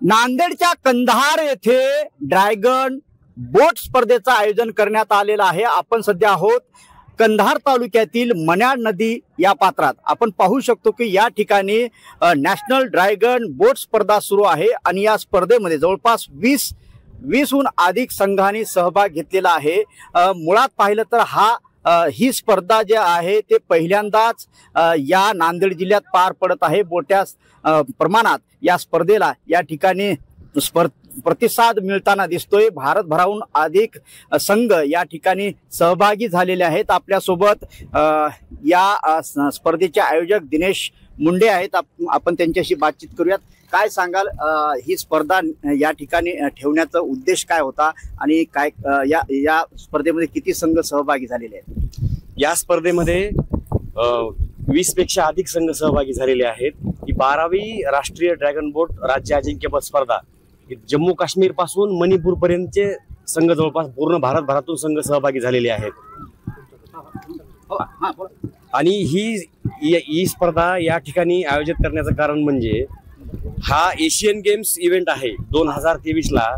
नांदेडच्या कंधार येथे ड्रॅगन बोट स्पर्धेचं आयोजन करण्यात आलेलं आहे। आपण सध्या आहोत कंधार तालुक्यातील मन्याड नदी या पात्रात। आपण पाहू शकतो की या ठिकाणी नॅशनल ड्रॅगन बोट स्पर्धा सुरू आहे आणि या स्पर्धेमध्ये जवळपास 20हून अधिक संघांनी सहभाग घेतलेला आहे। मुळात पाहिलं तर ही स्पर्धा जे आहे ते पहिल्यांदाच या नांदेड जिल्ह्यात पार पडत आहे। मोठ्या प्रमाणात या स्पर्धेला या ठिकाणी प्रतिसाद मिळताना दिसतोय। भारतभराहून अधिक संघ या ठिकाणी सहभागी झालेले आहेत। आपल्यासोबत या स्पर्धेचे आयोजक दिनेश मुंडे आहेत। आपण त्यांच्याशी बातचीत करूयात। काय सांगाल, ही स्पर्धा या ठिकाणी ठेवण्याचा उद्देश काय होता आणि काय या स्पर्धेमध्ये किती संघ सहभागी झालेले आहेत? या स्पर्धेमध्ये 20 पेक्षा अधिक संघ सहभागी झालेले आहेत। ही 12वी राष्ट्रीय ड्रॅगन बोट राज्य अजिंक्यपद स्पर्धा जम्मू काश्मीर पासून मणिपूर पर्यंतचे संघ जवळपास पूर्ण भारतभरातून संघ सहभागी झालेले आहेत। आणि ही स्पर्धा या ठिकाणी आयोजित करण्याचं कारण म्हणजे हा एशियन गेम्स इव्हेंट आहे। 2023 ला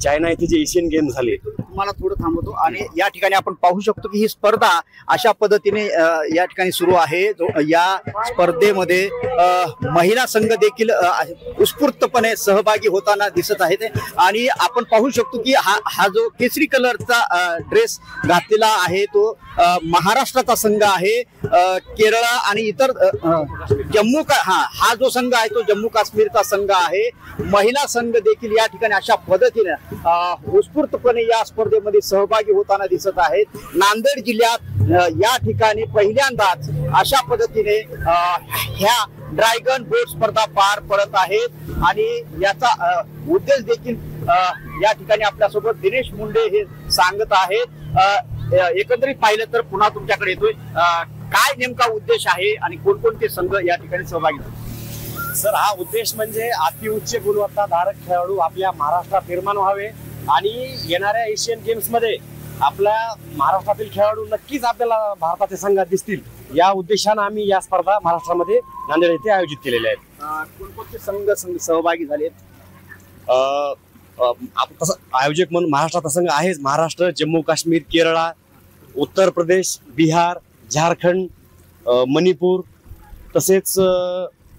चायना येथे जे एशियन गेम्स झाले, मला थोडं थांबवतो आणि या ठिकाणी आपण पाहू शकतो की ही स्पर्धा अशा पद्धतीने या ठिकाणी सुरू आहे। या स्पर्धेमध्ये महिला संघ देखील उत्स्फूर्तपणे सहभागी होताना दिसत आहेत आणि आपण पाहू शकतो की हा जो केसरी कलरचा ड्रेस घातलेला आहे तो महाराष्ट्राचा संघ आहे। केरळ आणि इतर हा जो संघ आहे तो जम्मू काश्मीरचा संघ आहे। महिला संघ देखील या ठिकाणी अशा पद्धतीने उत्स्फूर्तपणे या स्पर्धेमध्ये सहभागी होताना दिसत आहेत। नांदेड जिल्ह्यात या ठिकाणी पहिल्यांदाच अशा पद्धतीने ह्या ड्रॅगन बोट स्पर्धा पार पडत आहेत आणि याचा उद्देश देखील या ठिकाणी आपल्यासोबत दिनेश मुंडे हे सांगत आहेत। एकंदरीत पाहिलं तर पुन्हा तुमच्याकडे येतोय, काय नेमका उद्देश आहे आणि कोणकोणते संघ या ठिकाणी सहभागी झाले? सर, हा उद्देश म्हणजे अतिउच्च गुणवत्ताधारक खेळाडू आपल्या महाराष्ट्रात निर्माण व्हावे आणि येणाऱ्या एशियन गेम्स मध्ये आपल्या महाराष्ट्रातील खेळाडू नक्कीच आपल्याला भारताच्या संघात दिसतील। या उद्देशाने आम्ही या स्पर्धा महाराष्ट्रामध्ये नांदेड येथे आयोजित केलेल्या आहेत। कोणकोणते संघ सहभागी झालेत? आयोजक म्हणून महाराष्ट्राचा संघ आहेच। महाराष्ट्र, जम्मू काश्मीर, केरळ, उत्तर प्रदेश, बिहार, झारखंड, मणिपूर, तसेच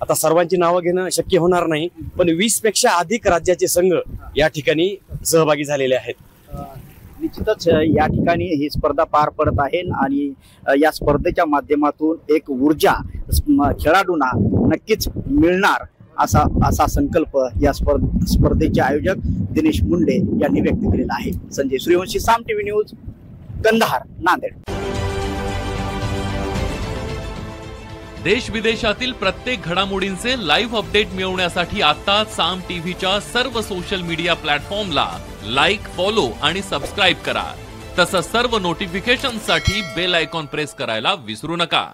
आता सर्वांची नावं घेणं शक्य होणार नाही, पण 20 पेक्षा अधिक राज्याचे संघ या ठिकाणी सहभागी झालेले आहेत। निश्चितच या ठिकाणी ही स्पर्धा पार पडत आहे आणि या स्पर्धेच्या माध्यमातून एक ऊर्जा खेळाडूंना नक्कीच मिळणार असा संकल्प या स्पर्धेचे आयोजक दिनेश मुंडे यांनी व्यक्त केलेला आहे। संजय सूर्यवंशी, साम टीव्ही न्यूज, कंधार, नांदेड। देश विदेशातील प्रत्येक घडामोडींचे लाईव्ह अपडेट मिळवण्यासाठी आता साम टीव्हीच्या सर्व सोशल मीडिया प्लॅटफॉर्मला लाईक, फॉलो आणि सबस्क्राईब करा। तसंच सर्व नोटिफिकेशनसाठी बेल आयकॉन प्रेस करायला विसरू नका।